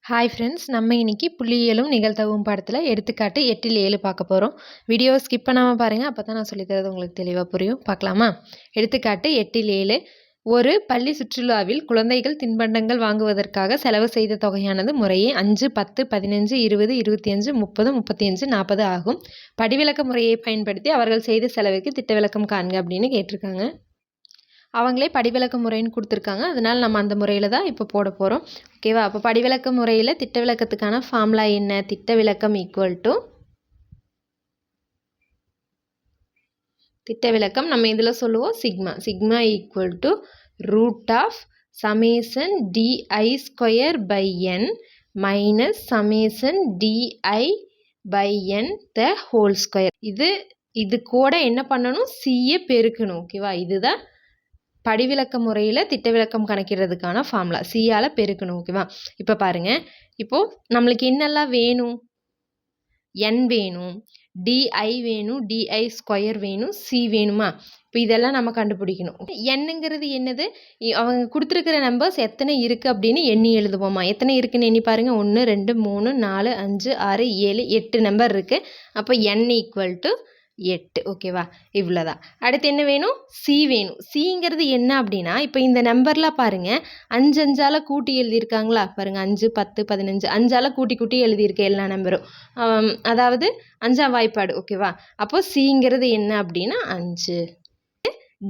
Hi friends, நம்ம இன்னைக்கு புள்ளியியலும் நிகழ்தகவும் பாடத்தில் எடுத்துக்காட்டு 8 பார்க்க போகிறோம். வீடியோவை ஸ்கிப் பண்ணாமல் பாருங்கள், அப்போ தான் நான் சொல்லித்தரது உங்களுக்கு தெளிவாக புரியும். பார்க்கலாமா? எடுத்துக்காட்டு 8 ஒரு பள்ளி சுற்றுலாவில் குழந்தைகள் தின்பண்டங்கள் வாங்குவதற்காக செலவு செய்த தொகையானது முறையே 5, 10, 15, 20, 25, 30, 35, 40 ஆகும். படிவிலக்க முறையை பயன்படுத்தி அவர்கள் செய்த செலவுக்கு திட்டவிலக்கம் காண்க அப்படின்னு கேட்டிருக்காங்க. அவங்களே படிவிலக்க முறைன்னு கொடுத்துருக்காங்க, அதனால் நம்ம அந்த முறையில் தான் இப்போ போட போகிறோம். ஓகேவா? அப்போ படிவிலக்க முறையில் திட்ட விலக்கத்துக்கான ஃபார்முலா என்ன? திட்ட விலக்கம் திட்ட விலக்கம் நம்ம இதில் சொல்லுவோம் sigma equal to root of summation DI square by N minus summation DI by N the whole square. இது கூட என்ன பண்ணணும்? சியை பெருக்கணும். ஓகேவா? இதுதான் படிவிலக்க முறையில் திட்ட விலக்கம் கணக்கிடுறதுக்கான ஃபார்முலா. சியால் பெருக்கணும். ஓகேவா? இப்போ பாருங்கள், இப்போது நம்மளுக்கு என்னெல்லாம் வேணும்? என் வேணும், டிஐ வேணும், டிஐ ஸ்கொயர் வேணும், சி வேணுமா? இப்போ இதெல்லாம் நம்ம கண்டுபிடிக்கணும். என்னங்கிறது என்னது? அவங்க கொடுத்துருக்கிற நம்பர்ஸ் எத்தனை இருக்குது அப்படின்னு எண்ணி எழுதுவோமா? எத்தனை இருக்குன்னு எண்ணி பாருங்கள். 1, 2, 3, 4, 5, 6, 7, 8 நம்பர் இருக்குது. அப்போ n ஈக்குவல் டு 8. ஓகேவா? இவ்வளோதான். அடுத்து என்ன வேணும்? சி வேணும். சிங்கிறது என்ன அப்படின்னா, இப்போ இந்த நம்பர்லாம் பாருங்கள், 5 5ஆல் கூட்டி எழுதியிருக்காங்களா பாருங்கள். 5, 10, 15 5ஆல் கூட்டி எழுதியிருக்க எல்லா நம்பரும், அதாவது 5ஆம் வாய்ப்பாடு. ஓகேவா? அப்போ சிங்கிறது என்ன அப்படின்னா 5.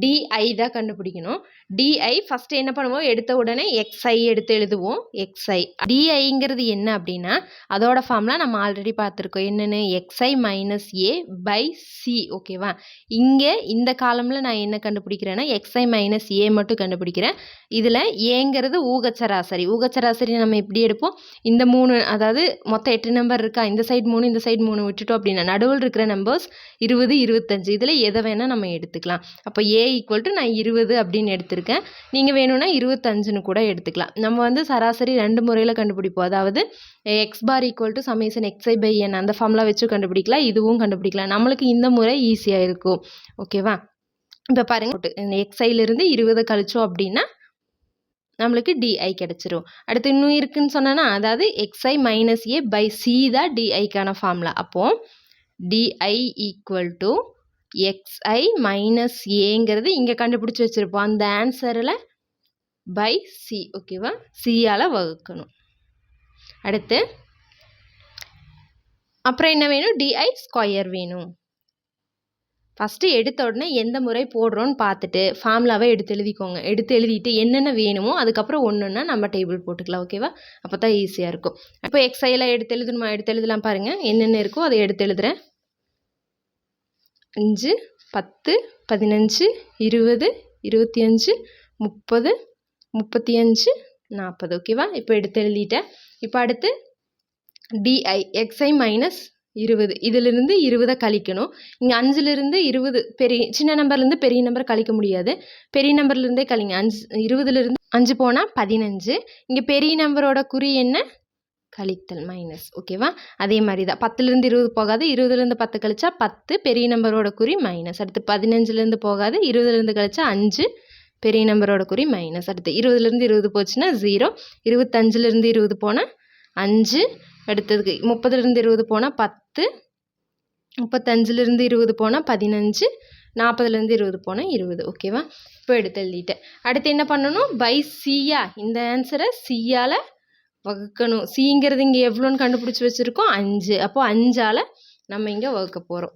டிஐ தான் கண்டுபிடிக்கணும். டிஐ ஃபஸ்ட்டு என்ன பண்ணுவோம்? எடுத்த உடனே எக்ஸ்ஐ எடுத்து எழுதுவோம். எக்ஸ்ஐ டிஐங்கிறது என்ன அப்படின்னா, அதோட ஃபார்முலா நம்ம ஆல்ரெடி பார்த்துருக்கோம். என்னென்னு? XI minus A by C. ஓகேவா? இங்கே இந்த காலமில் நான் என்ன கண்டுபிடிக்கிறேன்னா, எக்ஸ்ஐ மைனஸ் ஏ மட்டும் கண்டுபிடிக்கிறேன். இதில் ஏங்கிறது ஊகச்சராசரி. ஊகச்சராசரி நம்ம எப்படி எடுப்போம்? இந்த 3, அதாவது மொத்தம் 8 நம்பர் இருக்கா, இந்த சைடு 3, இந்த சைடு 3 விட்டுட்டோம் அப்படின்னா நடுவில் இருக்கிற நம்பர்ஸ் 20, 25 இதில் எதை வேணால் நம்ம எடுத்துக்கலாம். அப்போ ஏ ஈக்குவல் டு நான் 20 அப்படின்னு எடுத்திருக்கேன். நீங்கள் வேணும்னா 25ன்னு கூட எடுத்துக்கலாம். நம்ம வந்து சராசரி 2 முறையில் கண்டுபிடிப்போம். அதாவது x bar equal to summation x i by n அந்த ஃபார்முலா வச்சு கண்டுபிடிக்கலாம், இதுவும் கண்டுபிடிக்கலாம். நம்மளுக்கு இந்த முறை ஈஸியாக இருக்கும். ஓகேவா? இப்போ பாருங்கள், எக்ஸ்ஐலிருந்து 20 கழிச்சோம் அப்படின்னா நம்மளுக்கு டிஐ கிடச்சிரும். அடுத்து இன்னும் இருக்குன்னு சொன்னேன்னா, அதாவது x i minus A by c தான் டிஐக்கான ஃபார்முலா. அப்போது d i equal to x i minus ஏங்கிறது இங்கே கண்டுபிடிச்சி வச்சுருப்போம். அந்த ஆன்சரில் பை சி. ஓகேவா? சியால் வகுக்கணும். அடுத்து அப்புறம் என்ன வேணும்? டிஐ ஸ்கொயர் வேணும். ஃபஸ்ட்டு எடுத்த உடனே எந்த முறை போடுறோன்னு பார்த்துட்டு ஃபார்முலாவை எடுத்து எழுதிக்கோங்க. எடுத்து எழுதிட்டு என்னென்ன வேணுமோ அதுக்கப்புறம் ஒன்றுன்னா நம்ம டேபிள் போட்டுக்கலாம். ஓகேவா? அப்போ தான் ஈஸியாக இருக்கும். இப்போ எக்ஸ்ஐயில் எடுத்து எழுதணுமா? எடுத்து எழுதலாம். பாருங்கள், என்னென்ன இருக்கோ அதை எடுத்து எழுதுகிறேன். 5, 10, 15, 20, 25, 30, 35, 40. ஓகேவா? இப்போ எடுத்து எழுதிட்டேன். இப்போ அடுத்து டிஐ எக்ஸ்ஐ மைனஸ் 20, இதிலிருந்து 20 கழிக்கணும். இங்கே 5லிருந்து 20 சின்ன நம்பர்லேருந்து பெரிய நம்பர் கழிக்க முடியாது. பெரிய நம்பர்லேருந்தே கழிங்க. 20லிருந்து 5 போனால் 15. இங்கே பெரிய நம்பரோட குறி என்ன? கழித்தல், மைனஸ். ஓகேவா? அதே மாதிரி தான் 10லிருந்து 20 போகாது. 20லிருந்து 10 கழிச்சா 10, பெரிய நம்பரோட குறி மைனஸ். அடுத்து 15லிருந்து போகாது. 20லிருந்து கழிச்சா 5, பெரிய நம்பரோட குறி மைனஸ். அடுத்து 20லிருந்து 20 போச்சுன்னா 0. 25லிருந்து 20 போனால் 5. அடுத்ததுக்கு 30லிருந்து 20 போனால் 10. 35லிருந்து 20 போனால் 15. 40லிருந்து 20 போனால் 20. ஓகேவா? இப்போ எடுத்து எழுதிட்டேன். அடுத்து என்ன பண்ணணும்? பை சியா, இந்த ஆன்சரை சியால் வகுக்கணும். சிங்கிறது இங்கே எவ்வளோன்னு கண்டுபிடிச்சி வச்சுருக்கோம்? 5. அப்போது 5ஆல் நம்ம இங்கே வகுக்க போகிறோம்.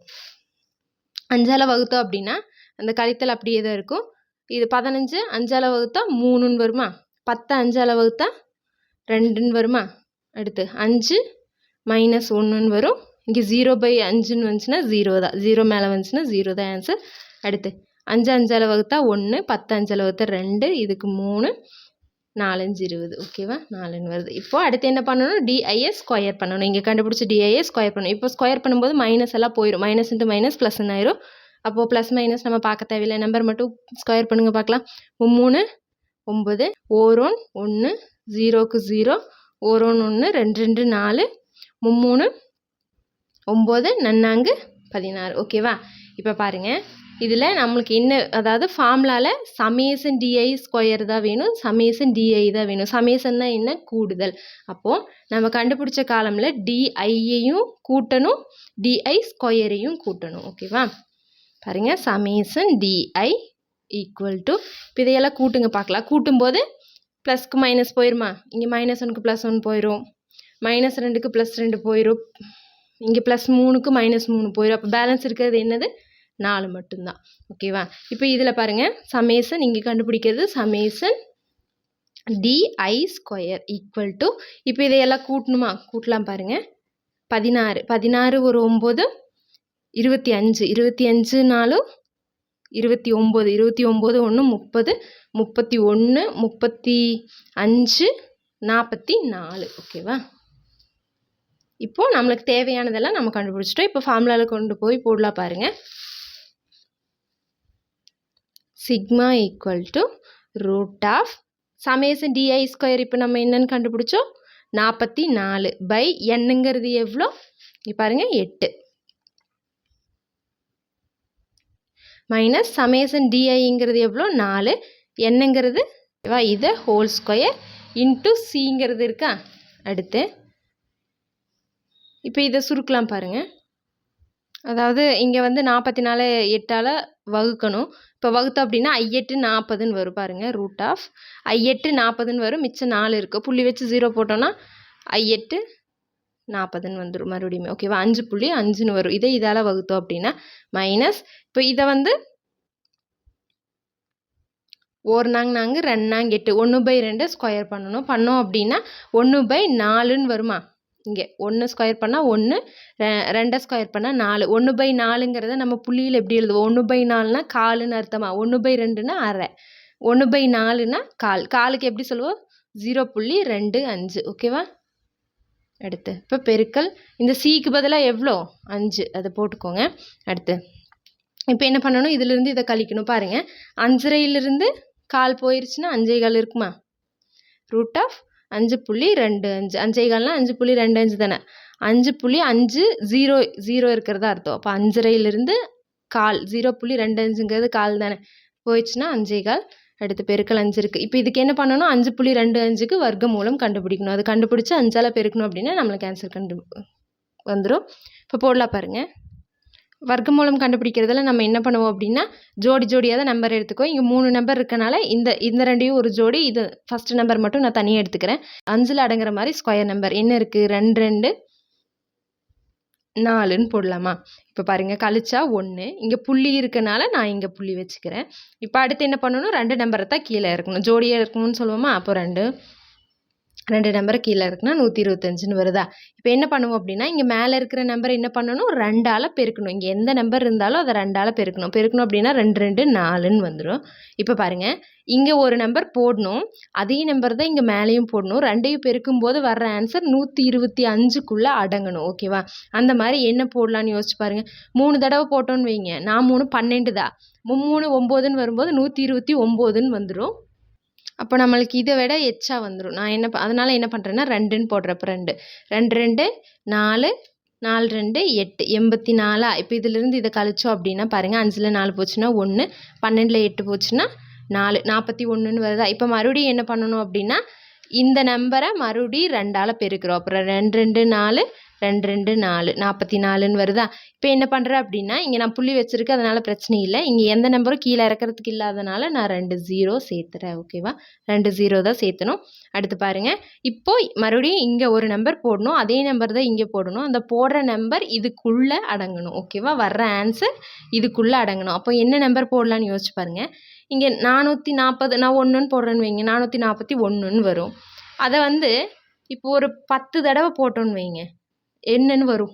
5ஆல் வகுத்தோம் அப்படின்னா அந்த கழித்தல் அப்படியே தான் இருக்கும். இது 15 5ஆல் வகுத்தா 3ன்னு வருமா? 10 5ஆல் வகுத்தா 2ன்னு வருமா? அடுத்து 5 மைனஸ் 1ன்னு வரும். இங்கே 0/5ன்னு வந்துச்சுன்னா 0 தான். 0 மேலே வந்துச்சுன்னா 0 தான் ஆன்சர். அடுத்து 5 5ஆல் வகுத்தா 1, 10 5ஆல் வகுத்தா 2, இதுக்கு 3, 4 5 20. ஓகேவா? 4ன்னு வருது. இப்போது அடுத்து என்ன பண்ணணும்? டிஐயை ஸ்கொயர் பண்ணணும். இங்கே கண்டுபிடிச்சி டிஐயை ஸ்கொயர் பண்ணணும். இப்போ ஸ்கொயர் பண்ணும்போது மைனஸ் எல்லாம் போயிடும். மைனஸ் இன்ட்டு மைனஸ் ப்ளஸ்ன்னு ஆயிரும். அப்போது ப்ளஸ் மைனஸ் நம்ம பார்க்க தேவையில்லை. நம்பர் மட்டும் ஸ்கொயர் பண்ணுங்கள் பார்க்கலாம். 3 9, 1 1, 0க்கு 0, 1 1, 2 2 4, 3 9, 4 16. ஓகேவா? இப்போ பாருங்கள், இதில் நம்மளுக்கு என்ன, அதாவது ஃபார்முலாவில் சமேசன் டிஐ ஸ்கொயர் தான் வேணும், சமேசன் டிஐ தான் வேணும். சமேசன்னா என்ன, கூடுதல். அப்போது நம்ம கண்டுபிடிச்ச காலமில் டிஐயையும் கூட்டணும், டிஐ ஸ்கொயரையும் கூட்டணும். ஓகேவா, பாருங்கள், சமேசன் டிஐ ஈக்குவல் டு, இப்போ இதையெல்லாம் கூட்டுங்க பார்க்கலாம். கூட்டும்போது ப்ளஸ்க்கு மைனஸ் போயிருமா, இங்கே -1க்கு +1 போயிடும், -2க்கு +2 போயிடும், இங்கே +3க்கு -3 போயிடும். அப்போ பேலன்ஸ் இருக்கிறது என்னது, 4 மட்டும்தான். ஓகேவா, இப்போ இதில் பாருங்கள், சமேசன் இங்கே கண்டுபிடிக்கிறது summation DI square equal to, இப்போ இதையெல்லாம் கூட்டணுமா, கூட்டலாம் பாருங்கள். 16 ஒரு 9 25, 25 4 29, 29 1 30, 31 35 44. ஓகேவா, இப்போ நம்மளுக்கு தேவையானதெல்லாம் நம்ம கண்டுபிடிச்சிட்டோம். இப்போ ஃபார்முலாவில் கொண்டு போய் போடலாம் பாருங்கள். Sigma equal to root of summation DI square. இப்போ நம்ம என்னன்னு கண்டுபிடிச்சோம், 44 பை என்னங்கிறது எவ்வளோ, இங்கே பாருங்கள் 8 மைனஸ் சமேசன் டிஐங்கிறது எவ்வளோ 4, என்னங்கிறது இதை ஹோல் ஸ்கொயர் இன்ட்டு சிங்கிறது இருக்கா. அடுத்து இப்போ இதை சுருக்கலாம் பாருங்கள். அதாவது இங்கே வந்து 44 8ஆல் வகுக்கணும். இப்போ வகுத்தோம் அப்படின்னா I8 40ன்னு வரும் பாருங்கள். ரூட் ஆஃப் I8 40ன்னு வரும், மிச்சம் 4 இருக்குது. புள்ளி வச்சு 0 போட்டோன்னா I8 40ன்னு வந்துடும் மறுபடியும். ஓகேவா, 5.5ன்னு வரும். இதை இதால் வகுத்தோம் அப்படின்னா மைனஸ், இப்போ இதை வந்து 1 நாங்க 2 நாங்க 8, 1/2 ஸ்கொயர் பண்ணோம் அப்படின்னா 1/4ன்னு வருமா. இங்கே 1 ஸ்கொயர் பண்ணால் 1, 2 ஸ்கொயர் பண்ணால் 4. 1/4ங்கிறத நம்ம புள்ளியில் எப்படி எழுதுவோம், 1/4னா காலுன்னு அர்த்தமா, 1/2னா அரை, 1/4னா கால். காலுக்கு எப்படி சொல்லுவோம், 0.25. ஓகேவா, அடுத்து இப்போ பெருக்கல், இந்த சிக்கு பதிலாக எவ்வளோ 5, அதை போட்டுக்கோங்க. அடுத்து இப்போ என்ன பண்ணணும், இதிலிருந்து இதை கழிக்கணும் பாருங்கள். 5.5லிருந்து கால் போயிடுச்சுன்னா 5.25 இருக்குமா. ரூட் ஆஃப் 5.25, 5.25னா 5.25 தானே, 5.50 இருக்கிறதா அர்த்தம். அப்போ 5.5லிருந்து கால் 0.25ங்கிறது கால் தானே, போயிடுச்சுன்னா 5.25. அடுத்து பெருக்கல் 5 இருக்குது. இப்போ இதுக்கு என்ன பண்ணணும், 5.25க்கு வர்க்க மூலம் கண்டுபிடிக்கணும். அது கண்டுபிடிச்சி 5ஆல் பெருக்கணும் அப்படின்னா நம்மளுக்கு ஆன்சர் வந்துடும். இப்போ போடலாம் பாருங்கள். வர்க்க மூலம் கண்டுபிடிக்கிறதுல நம்ம என்ன பண்ணுவோம் அப்படின்னா, ஜோடியாக தான் நம்பர் எடுத்துக்கோ. இங்கே 3 நம்பர் இருக்கனால இந்த ரெண்டையும் ஒரு ஜோடி, இது ஃபஸ்ட் நம்பர் மட்டும் நான் தனியாக எடுத்துக்கிறேன். 5ல் அடங்குற மாதிரி ஸ்கொயர் நம்பர் என்ன இருக்குது, 2 2 4ன்னு போடலாமா. இப்போ பாருங்கள், கழிச்சா 1, இங்கே புள்ளி இருக்கனால நான் இங்கே புள்ளி வச்சுக்கிறேன். இப்போ அடுத்து என்ன பண்ணணும், 2 நம்பரை தான் கீழே இருக்கணும், ஜோடியாக இருக்கணும்னு சொல்லுவோமா. அப்போ 2 நம்பரை கீழே இருக்குன்னா 125ன்னு வருதா. இப்போ என்ன பண்ணுவோம் அப்படின்னா, இங்கே மேலே இருக்கிற நம்பரை என்ன பண்ணணும், 2ஆல் பெருக்கணும். இங்கே எந்த நம்பர் இருந்தாலும் அதை 2ஆல் பெருக்கணும். அப்படின்னா 2 2 4ன்னு வந்துடும். இப்போ பாருங்கள், இங்கே ஒரு நம்பர் போடணும், அதே நம்பர் தான் இங்கே மேலேயும் போடணும். ரெண்டையும் பெருக்கும்போது வர்ற ஆன்சர் 125க்குள்ளே அடங்கணும். ஓகேவா, அந்த மாதிரி என்ன போடலான்னு யோசிச்சு பாருங்கள். 3 தடவை போட்டோன்னு வைங்க, நான் 3 12 தான், 3 9ன்னு வரும்போது 129ன்னு வந்துடும். அப்போ நம்மளுக்கு இதை விட எச்சா வந்துடும். நான் அதனால் என்ன பண்ணுறேன்னா 2ன்னு போடுறப்ப 2 2 4 4 2 8 84. இப்போ இதிலிருந்து இதை கழிச்சோம் அப்படின்னா பாருங்கள், 5ல் 4 போச்சுன்னா 1, 12ல் 8 போச்சுன்னா 4, 41ன்னு வருதா. இப்போ மறுபடியும் என்ன பண்ணணும் அப்படின்னா, இந்த நம்பரை மறுபடியும் 2ஆல் பெருக்கிறோம். அப்புறம் 2 2 4 2 2 4 44ன்னு வருதா. இப்போ என்ன பண்ணுறேன் அப்படின்னா, இங்கே நான் புள்ளி வச்சுருக்கேன், அதனால் பிரச்சனை இல்லை. இங்கே எந்த நம்பரும் கீழே இறக்கிறதுக்கு இல்லாதனால நான் 2 0 சேர்த்துறேன். ஓகேவா, 2 0 தான் சேர்த்தணும். அடுத்து பாருங்கள், இப்போ மறுபடியும் இங்கே ஒரு நம்பர் போடணும், அதே நம்பர் தான் இங்கே போடணும். அந்த போடுற நம்பர் இதுக்குள்ளே அடங்கணும். ஓகேவா, வர்ற ஆன்சர் இதுக்குள்ளே அடங்கணும். அப்போ என்ன நம்பர் போடலான்னு யோசிச்சு பாருங்கள். இங்கே 440, நான் 1ன்னு போடுறேன்னு வைங்க, 441ன்னு வரும். அதை வந்து இப்போ ஒரு 10 தடவை போட்டோன்னு வைங்க, என்னன்னு வரும்,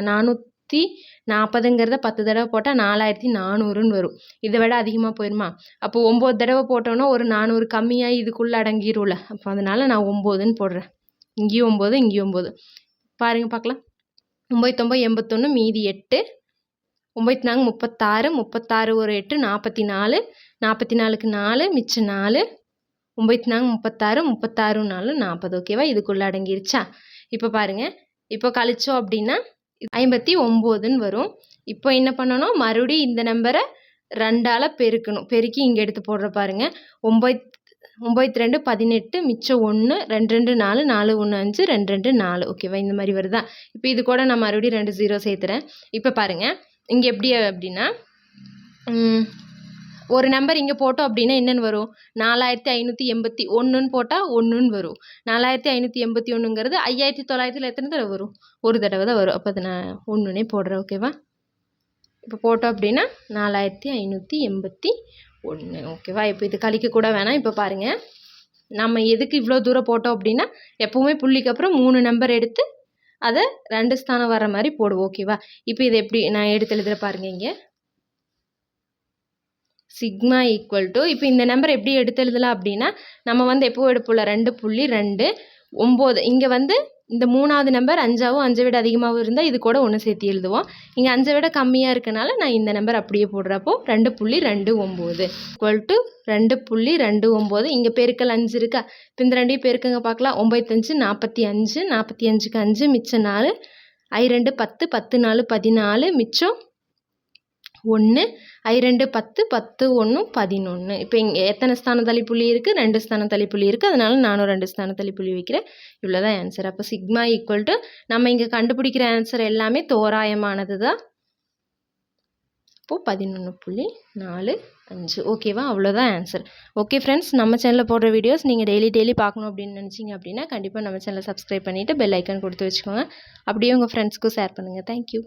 440ங்கிறத 10 தடவை போட்டால் 4400ன்னு வரும். இதை விட அதிகமாக போயிடுமா. அப்போ 9 தடவை போட்டோன்னா ஒரு 400 கம்மியாக இதுக்குள்ளே அடங்கிடும்ல. அப்போ அதனால் நான் 9ன்னு போடுறேன். இங்கேயும் 9, இங்கேயும் 9. பாருங்கள் பார்க்கலாம், 9 9 81, மீதி 8, 9 4 36, 36 ஒரு 8 44, 44க்கு 4, மிச்சம் 4, 9 4 36, 36 4 40. ஓகேவா, இதுக்குள்ளே அடங்கிருச்சா. இப்போ பாருங்கள், இப்போ கழிச்சோம் அப்படின்னா 59ன்னு வரும். இப்போ என்ன பண்ணணும், மறுபடியும் இந்த நம்பரை 2ஆல் பெருக்கணும். பெருக்கி இங்கே எடுத்து போடுற பாருங்கள். 9 2 18 மிச்சம் 1 2 2 4 4 1 5 2 2 4 ஓகேவா? இந்த மாதிரி வருதா? இப்போ இது கூட நான் மறுபடியும் 2 0 சேர்த்துறேன். இப்போ பாருங்கள் இங்கே எப்படி அப்படின்னா ஒரு நம்பர் இங்கே போட்டோம் அப்படின்னா என்னென்னு வரும்? 4581ன்னு போட்டால் 1ன்னு வரும். 4581ங்கிறது 5900 எத்தனை தடவை வரும்? ஒரு தடவை தான் வரும். அப்போ அது நான் 1ன்னே போடுறேன். ஓகேவா? இப்போ போட்டோம் அப்படின்னா 4581 ஓகேவா? இப்போ இது கழிக்க கூட வேணாம். இப்போ பாருங்கள் நம்ம எதுக்கு இவ்வளோ தூரம் போட்டோம் அப்படின்னா எப்போவுமே புள்ளிக்கு அப்புறம் 3 நம்பர் எடுத்து அதை 2 ஸ்தானம் வர மாதிரி போடுவோம். ஓகேவா? இப்போ இது எப்படி நான் எடுத்து எழுதுகிற பாருங்கள். இங்கே சிக்மா ஈக்குவல் டு இப்போ இந்த நம்பர் எப்படி எடுத்து எழுதலாம் அப்படின்னா நம்ம எப்போ எடுப்போம்ல 2.2 9 இங்கே இந்த 3ஆவது நம்பர் 5ஆவும் 5 விட அதிகமாகவும் இருந்தால் இது கூட 1 சேர்த்து எழுதுவோம். இங்கே 5 விட கம்மியாக இருக்கனால நான் இந்த நம்பர் அப்படியே போடுறப்போ 2.29 ஈக்குவல் டு 2.29 இங்கே பெருக்கல் 5 இருக்கா? இப்போ இந்த 2 பெருக்குங்க பார்க்கலாம். 9 5 45 45க்கு 5 மிச்சம் 4 I2 10 10 4 14 மிச்சம் 1 I2 10 10 1 11 இப்போ இங்கே எத்தனை ஸ்தானம் தள்ளிப்புள்ளி இருக்குது? 2 ஸ்தானம் தள்ளிப்புள்ளி இருக்குது. அதனால நானும் 2 ஸ்தானம் தள்ளிப்புள்ளி வைக்கிறேன். இவ்வளோதான் ஆன்சர். அப்போ சிக்மா ஈக்குவல் டு நம்ம இங்கே கண்டுபிடிக்கிற ஆன்சர் எல்லாமே தோராயமானது தான். இப்போது 11.45 ஓகேவா? அவ்வளோதான் ஆன்சர். ஓகே ஃப்ரெண்ட்ஸ், நம்ம சேனலில் போடுற வீடியோஸ் நீங்கள் டெய்லி பார்க்கணும் அப்படின்னு நினச்சிங்க அப்படின்னா கண்டிப்பாக நம்ம சேனலை சப்ஸ்கிரைப் பண்ணிவிட்டு பெல் ஐக்கான் கொடுத்து வச்சுக்கோங்க. அப்படியே உங்கள் ஃப்ரெண்ட்ஸ்க்கும் ஷேர் பண்ணுங்கள். தேங்க்யூ.